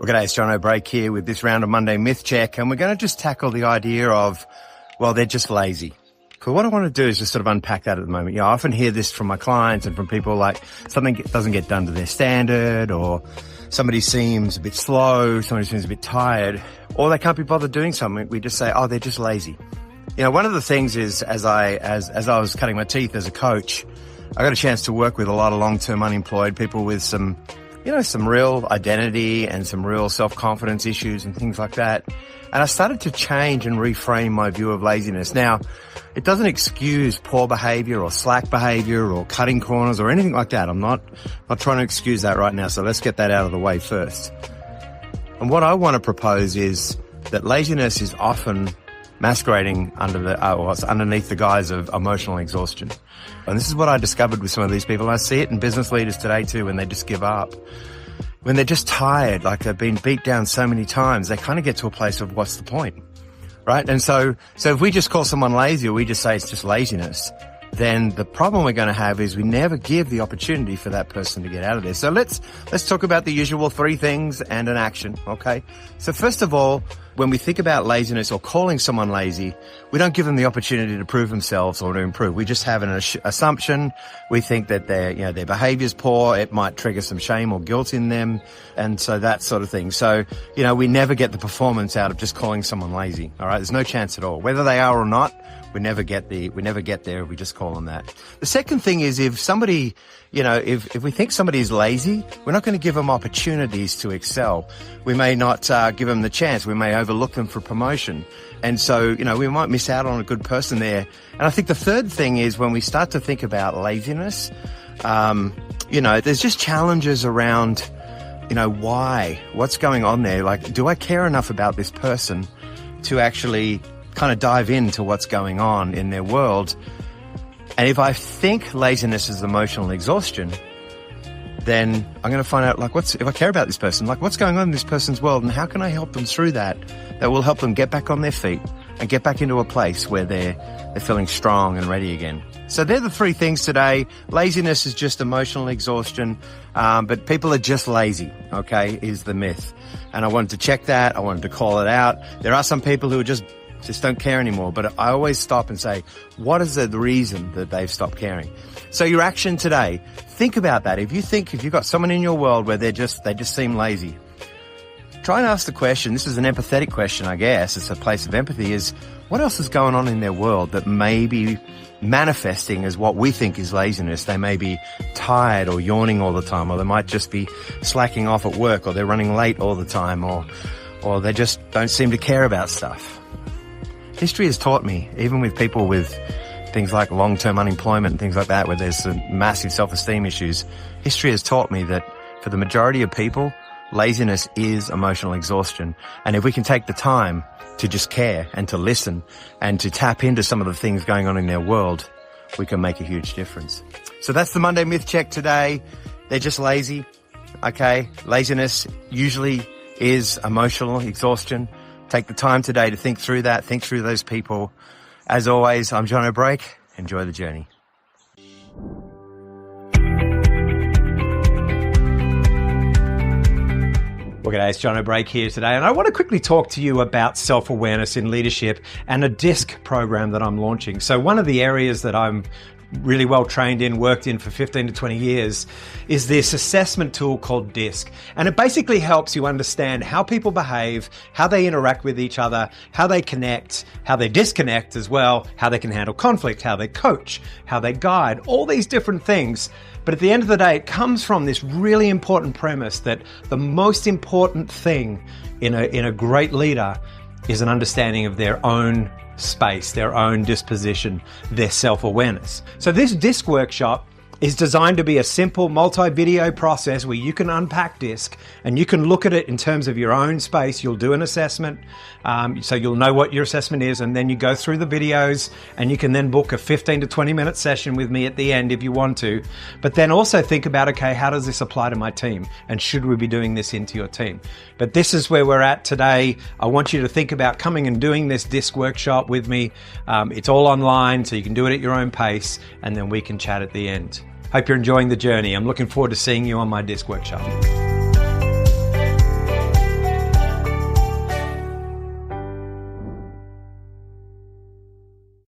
Well, g'day, it's Jono Break here with this round of Monday Myth Check, and we're going to just tackle the idea of, well, they're just lazy. But what I want to do is just sort of unpack that at the moment. I often hear this from my clients and from people, like something doesn't get done to their standard, or somebody seems a bit slow, somebody seems a bit tired, or they can't be bothered doing something. We just say, oh, they're just lazy. One of the things is, as I was cutting my teeth as a coach, I got a chance to work with a lot of long-term unemployed people with some real identity and some real self-confidence issues and things like that. And I started to change and reframe my view of laziness. Now, it doesn't excuse poor behavior or slack behavior or cutting corners or anything like that. I'm not trying to excuse that right now. So let's get that out of the way first. And what I want to propose is that laziness is often masquerading underneath the guise of emotional exhaustion. And this is what I discovered with some of these people. I see it in business leaders today too, when they just give up. When they're just tired, like they've been beat down so many times, they kind of get to a place of what's the point, right? And so if we just call someone lazy, or we just say it's just laziness, then the problem we're going to have is we never give the opportunity for that person to get out of there. So let's talk about the usual 3 things and an action, okay? So first of all, when we think about laziness or calling someone lazy, we don't give them the opportunity to prove themselves or to improve. We just have an assumption. We think that their behavior's poor. It might trigger some shame or guilt in them. And so that sort of thing. So, we never get the performance out of just calling someone lazy. All right. There's no chance at all. Whether they are or not, we never get there if we just call them that. The second thing is, if somebody, if we think somebody is lazy, we're not going to give them opportunities to excel. We may not give them the chance. We may overlook them for promotion. And so, we might miss out on a good person there. And I think the third thing is, when we start to think about laziness, there's just challenges around, why, what's going on there? Like, do I care enough about this person to actually kind of dive into what's going on in their world? And if I think laziness is emotional exhaustion, then I'm going to find out, if I care about this person, what's going on in this person's world, and how can I help them through that will help them get back on their feet and get back into a place where they're feeling strong and ready again. So they're the 3 things today. Laziness is just emotional exhaustion, but people are just lazy, okay, is the myth. And I wanted to check that. I wanted to call it out. There are some people who are just don't care anymore. But I always stop and say, what is the reason that they've stopped caring? So your action today, think about that. If you've got someone in your world where they just seem lazy, try and ask the question. This is an empathetic question, I guess. It's a place of empathy, is what else is going on in their world that may be manifesting as what we think is laziness? They may be tired or yawning all the time, or they might just be slacking off at work, or they're running late all the time, or they just don't seem to care about stuff. History has taught me, even with people with things like long-term unemployment and things like that, where there's some massive self-esteem issues, history has taught me that for the majority of people, laziness is emotional exhaustion. And if we can take the time to just care and to listen and to tap into some of the things going on in their world, we can make a huge difference. So that's the Monday Myth Check today. They're just lazy. Okay. Laziness usually is emotional exhaustion. Take the time today to think through that, think through those people. As always, I'm Jono Break. Enjoy the journey. Well, g'day, it's Jono Break here today, and I want to quickly talk to you about self-awareness in leadership and a DISC program that I'm launching. So one of the areas that I'm really well trained in, worked in for 15 to 20 years, is this assessment tool called DISC. And it basically helps you understand how people behave, how they interact with each other, how they connect, how they disconnect as well, how they can handle conflict, how they coach, how they guide, all these different things. But at the end of the day, it comes from this really important premise that the most important thing in a great leader is an understanding of their own space, their own disposition, their self-awareness. So this DISC workshop is designed to be a simple multi-video process where you can unpack DISC and you can look at it in terms of your own space. You'll do an assessment, so you'll know what your assessment is, and then you go through the videos and you can then book a 15 to 20 minute session with me at the end if you want to. But then also think about, okay, how does this apply to my team? And should we be doing this into your team? But this is where we're at today. I want you to think about coming and doing this DISC workshop with me. It's all online, so you can do it at your own pace, and then we can chat at the end. Hope you're enjoying the journey. I'm looking forward to seeing you on my DISC workshop.